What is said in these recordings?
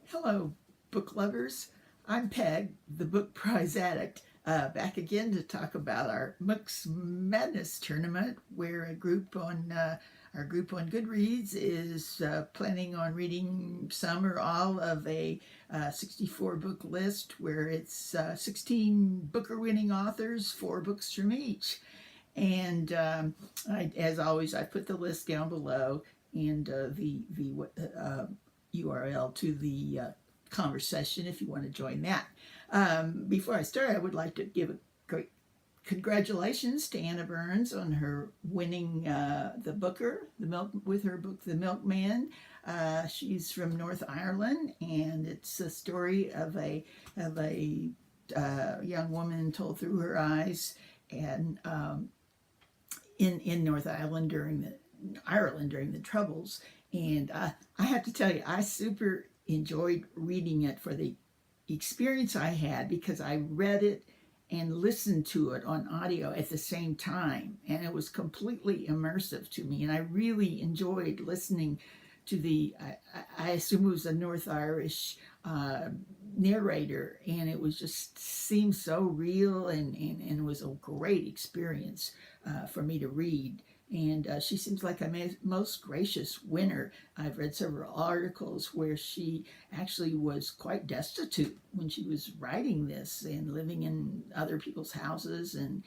Hello, book lovers. I'm Peg, the book prize addict, back again to talk about our Mookse Madness tournament, where our group on Goodreads is planning on reading some or all of a 64 book list, where it's 16 Booker-winning authors, 4 books from each. And as always, I put the list down below and the URL to the conversation if you want to join that. Before I start, I would like to give a great congratulations to Anna Burns on her winning the Booker, with her book, The Milkman. She's from North Ireland, and it's a story of a young woman told through her eyes, and in North Ireland during the Troubles. And I have to tell you, I super enjoyed reading it for the experience I had, because I read it and listened to it on audio at the same time, and it was completely immersive to me. And I really enjoyed listening to I assume it was a North Irish narrator, and it was just seemed so real, and it was a great experience for me to read. And she seems like a most gracious winner. I've read several articles where she actually was quite destitute when she was writing this, and living in other people's houses, and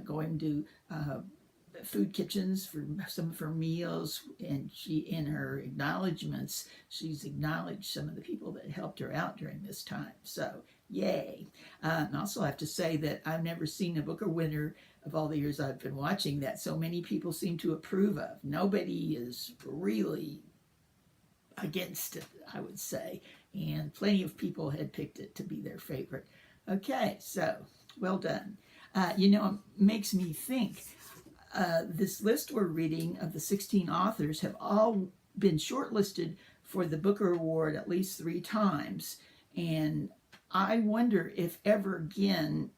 going to food kitchens for some of her meals. And in her acknowledgments, she's acknowledged some of the people that helped her out during this time. So yay. And also I have to say that I've never seen a Booker winner of all the years I've been watching that so many people seem to approve of. Nobody is really against it, I would say, and plenty of people had picked it to be their favorite. Okay, so well done. It makes me think, this list we're reading of the 16 authors have all been shortlisted for the Booker Award at least 3 times, and I wonder if ever again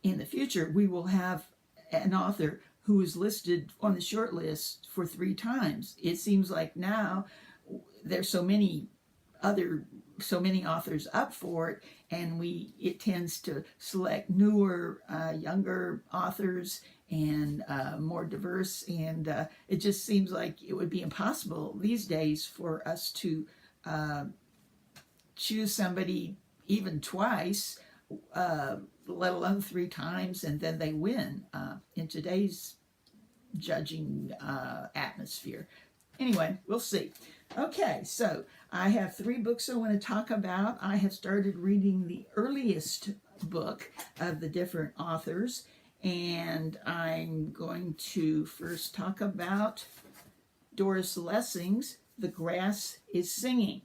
in the future we will have an author who is listed on the short list for 3 times. It seems like now there's so many authors up for it, and it tends to select newer, younger authors, and more diverse. And it just seems like it would be impossible these days for us to choose somebody even twice, let alone 3 times, and then they win in today's judging atmosphere. Anyway, we'll see. Okay, so I have 3 books I want to talk about. I have started reading the earliest book of the different authors, and I'm going to first talk about Doris Lessing's The Grass is Singing.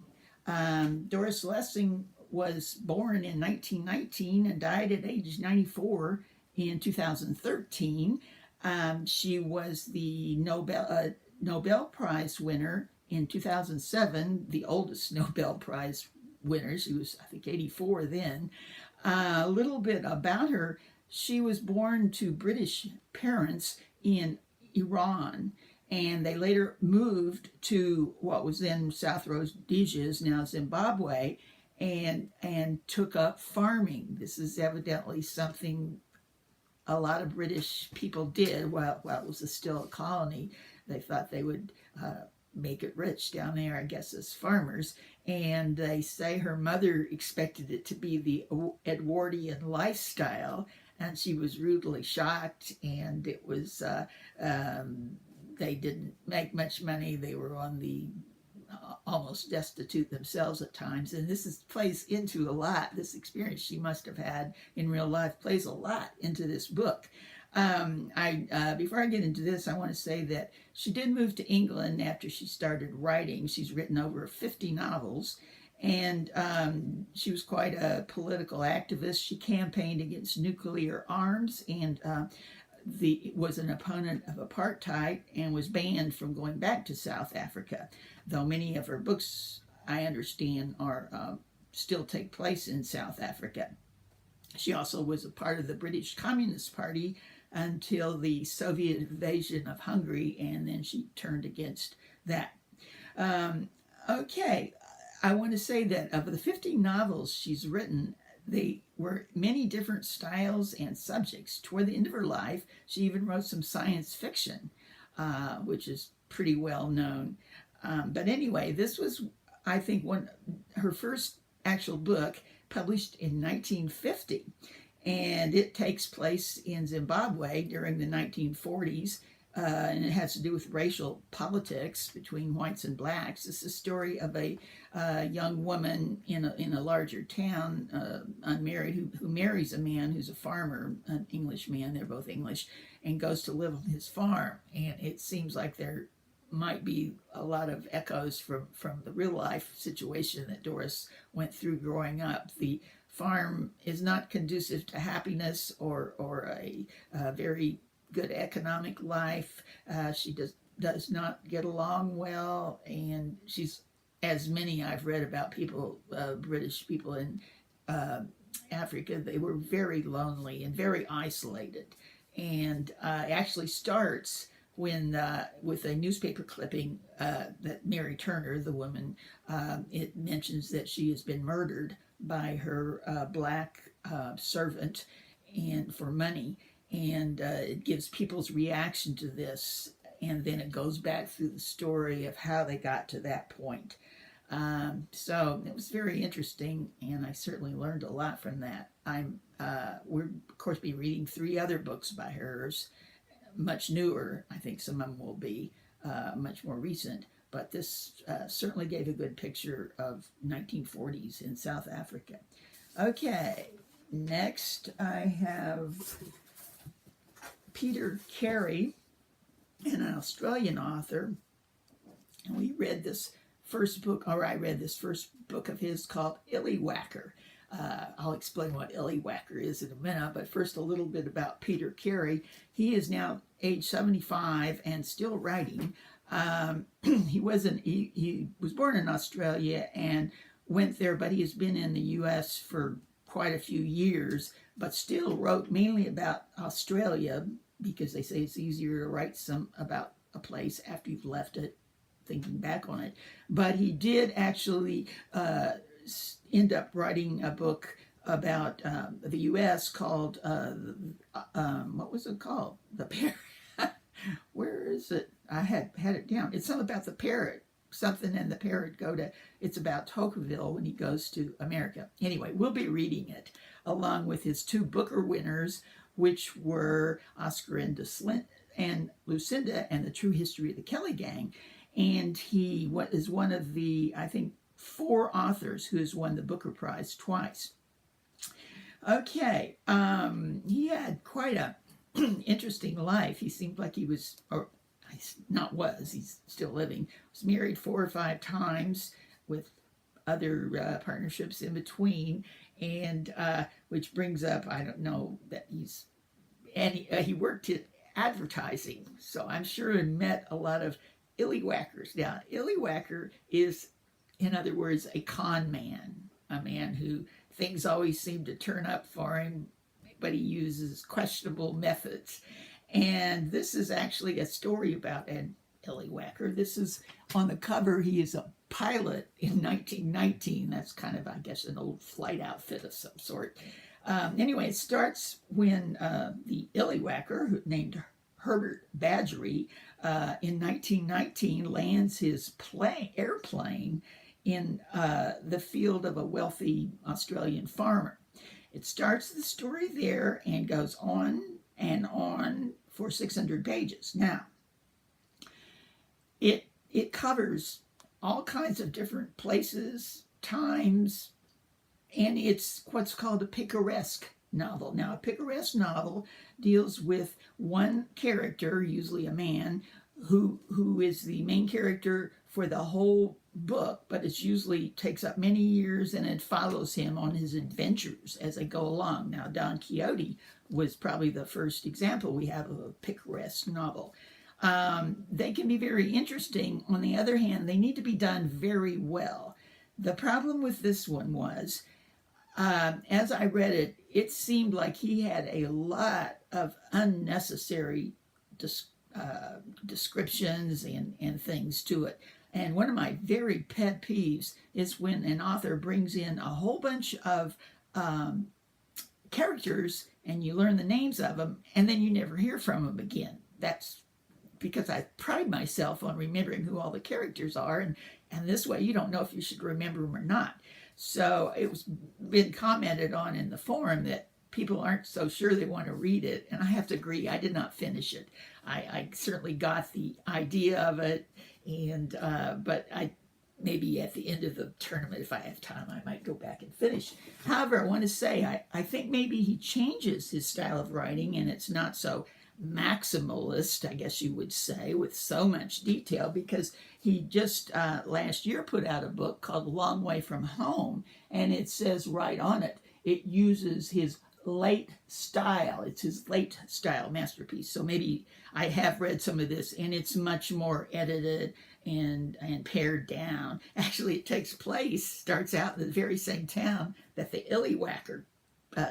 Doris Lessing was born in 1919 and died at age 94 in 2013. She was the Nobel Prize winner in 2007, the oldest Nobel Prize winner. She was, I think, 84 then. A little bit about her. She was born to British parents in Iran, and they later moved to what was then South Rhodesia, now Zimbabwe, and took up farming. This is evidently something a lot of British people did while it was still a colony. They thought they would make it rich down there, I guess, as farmers. And they say her mother expected it to be the Edwardian lifestyle, and she was rudely shocked. And it was they didn't make much money. They were on the almost destitute themselves at times, and plays into a lot. This experience she must have had in real life plays a lot into this book. Before I get into this, I want to say that she did move to England after she started writing. She's written over 50 novels, and she was quite a political activist. She campaigned against nuclear arms, and was an opponent of apartheid, and was banned from going back to South Africa, though many of her books, I understand, are still take place in South Africa. She also was a part of the British Communist Party until the Soviet invasion of Hungary, and then she turned against that. Okay, I want to say that of the 15 novels she's written, they were many different styles and subjects. Toward the end of her life, she even wrote some science fiction, which is pretty well known. But anyway, this was, I think, her first actual book, published in 1950. And it takes place in Zimbabwe during the 1940s. And it has to do with racial politics between whites and blacks. This is a story of a young woman in a larger town, unmarried, who marries a man who's a farmer, an English man. They're both English, and goes to live on his farm. And it seems like there might be a lot of echoes from the real life situation that Doris went through growing up. The farm is not conducive to happiness or a very good economic life. She does not get along well, and she's, as many I've read about people, British people in Africa, they were very lonely and very isolated. And it actually starts when with a newspaper clipping that Mary Turner, the woman, it mentions that she has been murdered by her black servant and for money. And it gives people's reaction to this, and then it goes back through the story of how they got to that point. So it was very interesting, and I certainly learned a lot from that. We'll of course be reading 3 other books by hers, much newer. I think some of them will be much more recent, but this certainly gave a good picture of 1940s in South Africa. Okay, next I have Peter Carey, an Australian author, and we read this first book, or I read this first book of his called Illywhacker. I'll explain what Illywhacker is in a minute, but first a little bit about Peter Carey. He is now age 75 and still writing. He was born in Australia and went there, but he has been in the U.S. for quite a few years, but still wrote mainly about Australia because they say it's easier to write some about a place after you've left it, thinking back on it. But he did actually end up writing a book about the U.S. called, what was it called? The Parrot. Where is it? I had it down. It's something about the parrot. Something and the parrot it's about Tocqueville when he goes to America. Anyway, we'll be reading it along with his 2 Booker winners, which were Oscar and Lucinda and the True History of the Kelly Gang. And he is one of the, I think, 4 authors who has won the Booker Prize twice. Okay, he had quite a interesting life. He seemed like he was, he's still living, was married 4 or 5 times with other partnerships in between, and which brings up, I don't know, that he worked in advertising, so I'm sure he met a lot of illywhackers. Now, illywhacker is, in other words, a con man, a man who things always seem to turn up for him, but he uses questionable methods. And this is actually a story about an illywhacker. This is on the cover. He is a pilot in 1919. That's kind of, I guess, an old flight outfit of some sort. Anyway, it starts when the illywhacker, named Herbert Badgery, in 1919 lands his airplane in the field of a wealthy Australian farmer. It starts the story there and goes on and on for 600 pages. Now, it covers all kinds of different places, times, and it's what's called a picaresque novel. Now, a picaresque novel deals with one character, usually a man, who is the main character for the whole book, but it usually takes up many years and it follows him on his adventures as they go along. Now, Don Quixote was probably the first example we have of a picaresque novel. They can be very interesting. On the other hand, they need to be done very well. The problem with this one was, as I read it, it seemed like he had a lot of unnecessary descriptions and things to it. And one of my very pet peeves is when an author brings in a whole bunch of characters and you learn the names of them and then you never hear from them again. That's because I pride myself on remembering who all the characters are, and this way you don't know if you should remember them or not. So it was been commented on in the forum that people aren't so sure they want to read it, and I have to agree, I did not finish it. I certainly got the idea of it, and but I maybe at the end of the tournament, if I have time, I might go back and finish. However, I want to say I think maybe he changes his style of writing, and it's not so maximalist, I guess you would say, with so much detail, because he just last year put out a book called Long Way from Home, and it says right on it, it uses his late style. It's his late style masterpiece. So maybe I have read some of this, and it's much more edited and pared down. Actually, it starts out in the very same town that the Illywhacker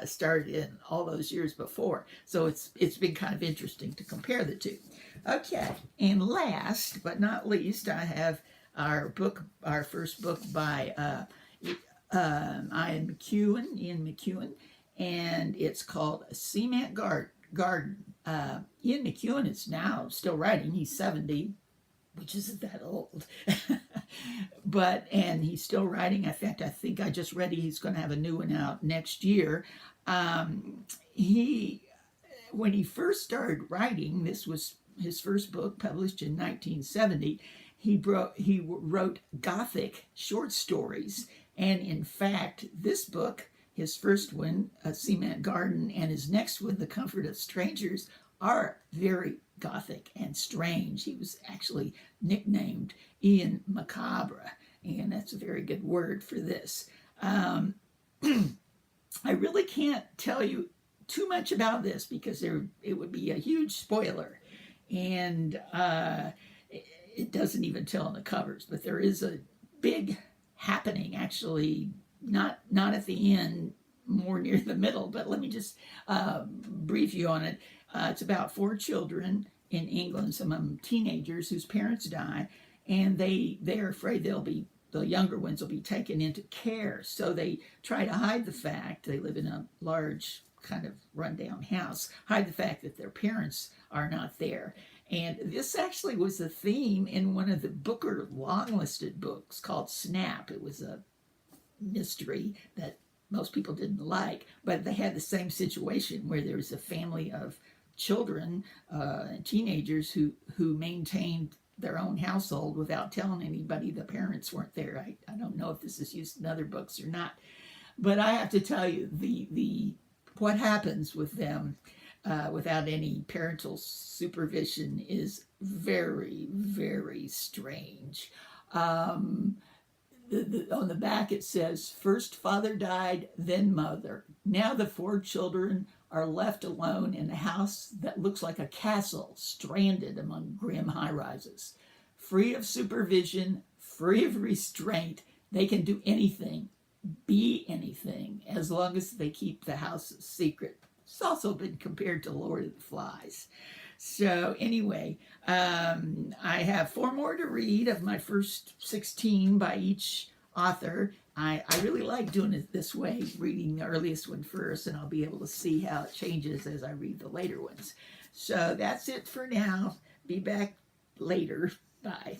started in all those years before. So it's been kind of interesting to compare the two. Okay, and last but not least, I have our first book by Ian McEwan, and it's called Cement Garden. Ian McEwan is now still writing. He's 70, which isn't that old. And he's still writing. In fact, I think I just read he's going to have a new one out next year. When he first started writing, this was his first book published in 1970. He wrote Gothic short stories, and in fact, this book, his first one, A Cement Garden, and his next one, The Comfort of Strangers, are very Gothic and strange. He was actually nicknamed Ian Macabre, and that's a very good word for this. I really can't tell you too much about this because it would be a huge spoiler, and it doesn't even tell on the covers, but there is a big happening, actually, not at the end, more near the middle, but let me just brief you on it. It's about 4 children in England, some of them teenagers whose parents die, and they're afraid the younger ones will be taken into care. So they try to hide the fact, they live in a large kind of rundown house, hide the fact that their parents are not there. And this actually was a theme in one of the Booker long-listed books called Snap. It was a mystery that most people didn't like, but they had the same situation where there was a family of children and teenagers who maintained their own household without telling anybody the parents weren't there. I don't know if this is used in other books or not, but I have to tell you the what happens with them without any parental supervision is very, very strange. On the back it says, first father died, then mother. Now the 4 children are left alone in a house that looks like a castle, stranded among grim high-rises. Free of supervision, free of restraint, they can do anything, be anything, as long as they keep the house a secret. It's also been compared to Lord of the Flies. So anyway, I have 4 more to read of my first 16 by each author. I really like doing it this way, reading the earliest one first, and I'll be able to see how it changes as I read the later ones. So that's it for now. Be back later. Bye.